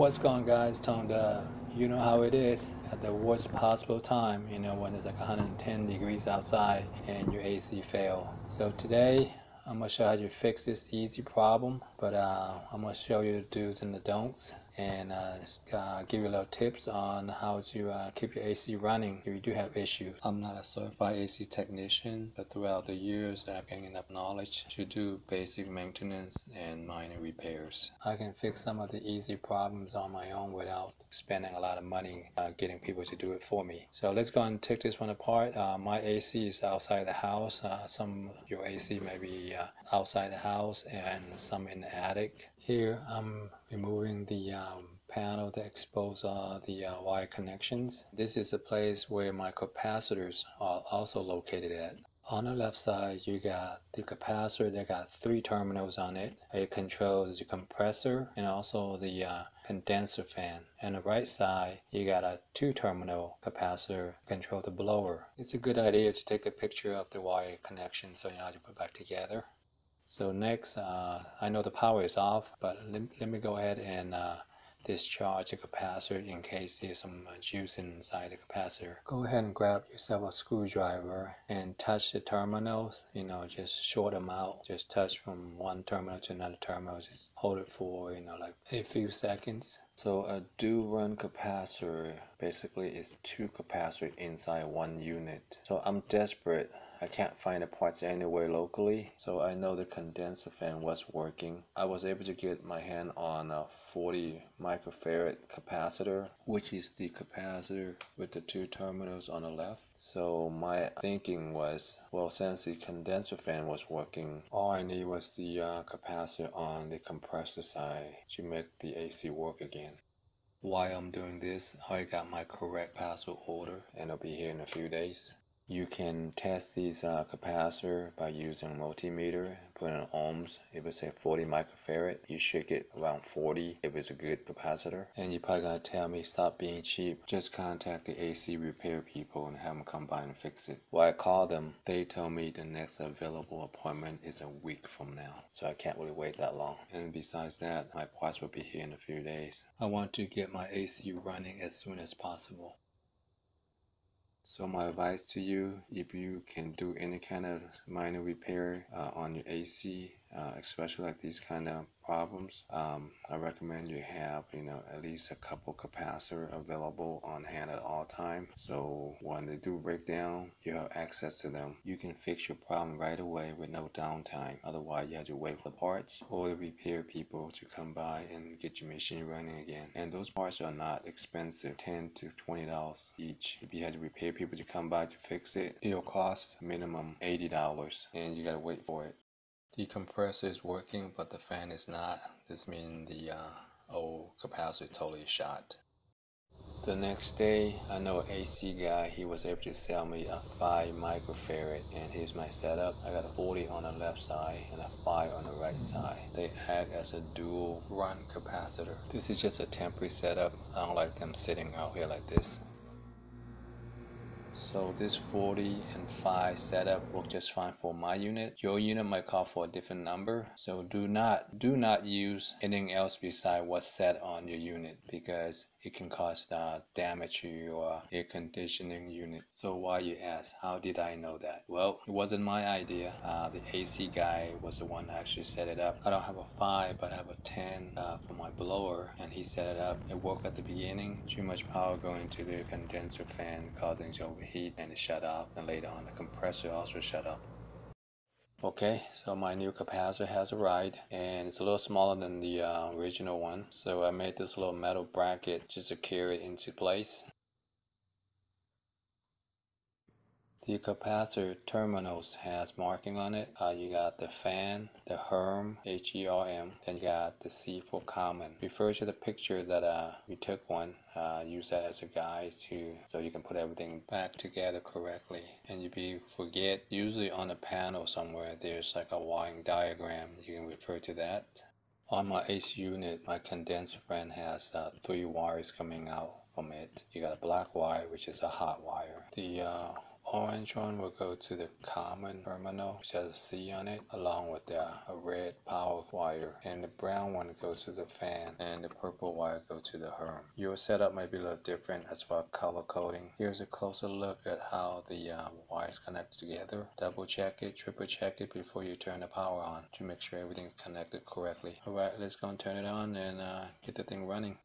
What's going on, guys? You know how it is at the worst possible time, when it's like 110 degrees outside and your AC fail. So today I'm gonna show how to fix this easy problem, but I'm gonna show you the do's and the don'ts, and give you a little tips on how to keep your AC running if you do have issues. I'm not a certified AC technician, but throughout the years I've gained enough knowledge to do basic maintenance and minor repairs. I can fix some of the easy problems on my own without spending a lot of money getting people to do it for me. So let's go and take this one apart. My AC is outside the house. Some of your AC may be outside the house and some in the attic. Here I'm removing the panel that exposes the wire connections. This is the place where my capacitors are also located at. On the left side, you got the capacitor that got 3 terminals on it. It controls the compressor and also the condenser fan. And the right side, you got a 2-terminal capacitor control the blower. It's a good idea to take a picture of the wire connection so you know how to put it back together. So next, I know the power is off, but let me go ahead and discharge the capacitor in case there's some juice inside the capacitor. Go ahead and grab yourself a screwdriver and touch the terminals, just short them out. Just touch from one terminal to another terminal. Just hold it for, like a few seconds. So a dual-run capacitor basically is 2 capacitors inside 1 unit. So I'm desperate. I can't find the parts anywhere locally, so I know the condenser fan was working. I was able to get my hand on a 40 microfarad capacitor, which is the capacitor with the 2 terminals on the left. So my thinking was, well, since the condenser fan was working, all I need was the capacitor on the compressor side to make the AC work again. While I'm doing this, I got my correct password order and it'll be here in a few days. You can test these capacitor by using a multimeter, put in ohms. If it's say 40 microfarad, you should get around 40 if it's a good capacitor. And you're probably gonna tell me, stop being cheap, just contact the AC repair people and have them come by and fix it. Well, I called them, they told me the next available appointment is a week from now, so I can't really wait that long. And besides that, my parts will be here in a few days. I want to get my AC running as soon as possible. So my advice to you, if you can do any kind of minor repair on your AC, especially like these kind of problems, I recommend you have at least a couple capacitors available on hand at all times. So when they do break down, you have access to them. You can fix your problem right away with no downtime. Otherwise, you have to wait for the parts or the repair people to come by and get your machine running again. And those parts are not expensive, $10 to $20 each. If you had to repair people to come by to fix it, it'll cost minimum $80, and you gotta wait for it. The compressor is working, but the fan is not. This means the old capacitor is totally shot. The next day, I know an AC guy, he was able to sell me a 5 microfarad, and here's my setup. I got a 40 on the left side and a 5 on the right side. They act as a dual run capacitor. This is just a temporary setup. I don't like them sitting out here like this. So this 40 and 5 setup worked just fine for my unit. Your unit might call for a different number. So do not use anything else besides what's set on your unit, because it can cause damage to your air conditioning unit. So why, you ask, how did I know that? Well, it wasn't my idea. The AC guy was the one that actually set it up. I don't have a 5, but I have a 10 for my blower, and he set it up. It worked at the beginning. Too much power going to the condenser fan causing overheat, and it shut off. And later on, the compressor also shut off. Okay, so my new capacitor has arrived, and it's a little smaller than the original one. So I made this little metal bracket just to carry it into place. The capacitor terminals has marking on it. You got the fan, the HERM, H-E-R-M, then you got the C for common. Refer to the picture that we took one. Use that as a guide so you can put everything back together correctly. And if you forget, usually on the panel somewhere there's like a wiring diagram. You can refer to that. On my AC unit, my condenser fan has 3 wires coming out from it. You got a black wire, which is a hot wire. The orange one will go to the common terminal, which has a C on it, along with a red power wire. And the brown one goes to the fan, and the purple wire goes to the HERM. Your setup might be a little different as far as color coding. Here's a closer look at how the wires connect together. Double check it, triple check it before you turn the power on to make sure everything is connected correctly. Alright, let's go and turn it on and get the thing running.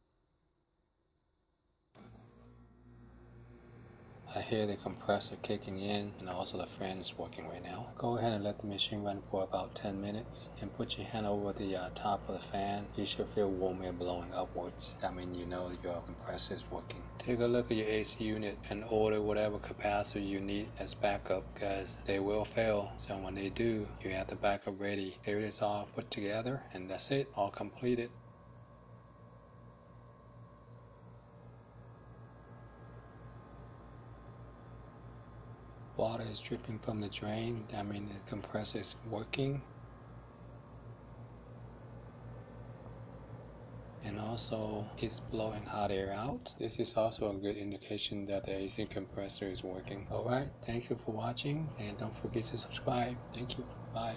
I hear the compressor kicking in, and also the fan is working right now. Go ahead and let the machine run for about 10 minutes and put your hand over the top of the fan. You should feel warm air blowing upwards. That means you know that your compressor is working. Take a look at your AC unit and order whatever capacitor you need as backup, because they will fail. So when they do, you have the backup ready. Here it is all put together, and that's it, all completed. Water is dripping from the drain. That means the compressor is working. And also it's blowing hot air out. This is also a good indication that the AC compressor is working. Alright, thank you for watching, and don't forget to subscribe. Thank you. Bye.